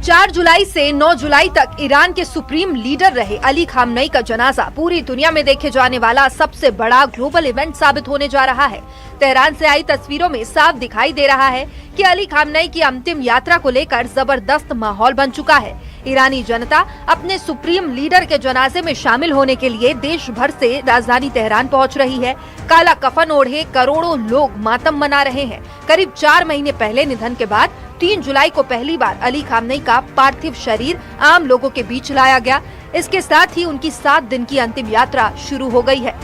4 जुलाई से 9 जुलाई तक ईरान के सुप्रीम लीडर रहे अली खामनेई का जनाजा पूरी दुनिया में देखे जाने वाला सबसे बड़ा ग्लोबल इवेंट साबित होने जा रहा है। तेहरान से आई तस्वीरों में साफ दिखाई दे रहा है कि अली खामनेई की अंतिम यात्रा को लेकर जबरदस्त माहौल बन चुका है। ईरानी जनता अपने सुप्रीम लीडर के जनाजे में शामिल होने के लिए देश भर से राजधानी तेहरान पहुंच रही है। काला कफन ओढ़े करोड़ों लोग मातम मना रहे हैं। करीब 4 महीने पहले निधन के बाद 3 जुलाई को पहली बार अली खामनेई का पार्थिव शरीर आम लोगों के बीच लाया गया। इसके साथ ही उनकी 7 दिन की अंतिम यात्रा शुरू हो गई है।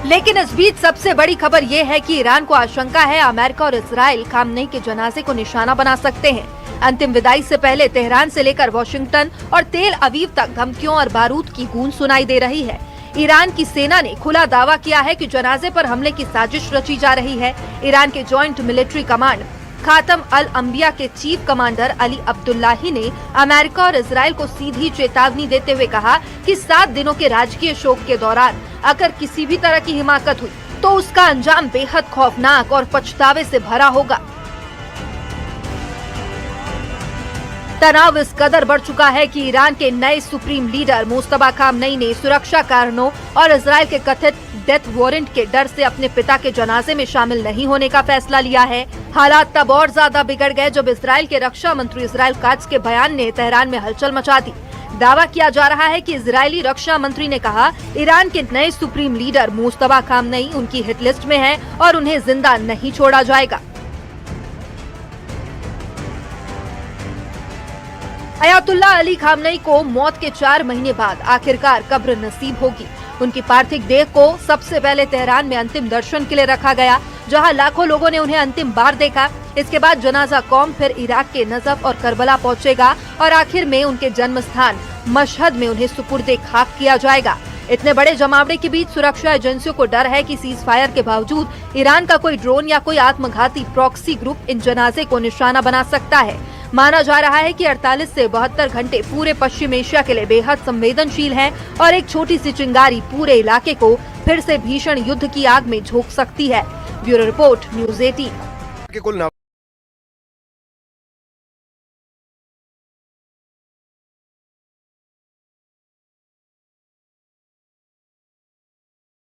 लेकिन इस बीच सबसे बड़ी खबर ये है कि ईरान को आशंका है अमेरिका और इजराइल खामनेई के जनाजे को निशाना बना सकते हैं। अंतिम विदाई से पहले तेहरान से लेकर वॉशिंगटन और तेल अवीव तक धमकियों और बारूद की गूंज सुनाई दे रही है। ईरान की सेना ने खुला दावा किया है कि जनाजे पर हमले की साजिश रची जा रही है। ईरान के जॉइंट मिलिट्री कमांड खातम अल अंबिया के चीफ कमांडर अली अब्दुल्लाही ने अमेरिका और इजराइल को सीधी चेतावनी देते हुए कहा कि 7 दिनों के राजकीय शोक के दौरान अगर किसी भी तरह की हिमाकत हुई तो उसका अंजाम बेहद खौफनाक और पछतावे से भरा होगा। तनाव इस कदर बढ़ चुका है कि ईरान के नए सुप्रीम लीडर मुस्तफा खामनेई ने सुरक्षा कारणों और इजराइल के कथित डेथ वारंट के डर से अपने पिता के जनाजे में शामिल नहीं होने का फैसला लिया है। हालात तब और ज्यादा बिगड़ गए जब इजराइल के रक्षा मंत्री इस्राइल काट्ज के बयान ने तेहरान में हलचल मचा दी। दावा किया जा रहा है कि इजरायली रक्षा मंत्री ने कहा ईरान के नए सुप्रीम लीडर मुस्तफा खामनेई उनकी हिट लिस्ट में है और उन्हें जिंदा नहीं छोड़ा जाएगा। अयातुल्ला अली खामनेई को मौत के 4 महीने बाद आखिरकार कब्र नसीब होगी। उनकी पार्थिव देह को सबसे पहले तेहरान में अंतिम दर्शन के लिए रखा गया, जहां लाखों लोगों ने उन्हें अंतिम बार देखा। इसके बाद जनाजा कौम फिर इराक के नजफ और करबला पहुंचेगा और आखिर में उनके जन्म स्थान मशहद में उन्हें सुपुर्दे खाक किया जाएगा। इतने बड़े जमावड़े के बीच सुरक्षा एजेंसियों को डर है कि सीज फायर के बावजूद ईरान का कोई ड्रोन या कोई आत्मघाती प्रॉक्सी ग्रुप इन जनाजे को निशाना बना सकता है। माना जा रहा है कि 48 से 72 घंटे पूरे पश्चिम एशिया के लिए बेहद संवेदनशील हैं और एक छोटी सी चिंगारी पूरे इलाके को फिर से भीषण युद्ध की आग में झोंक सकती है। Bureau report, news 18।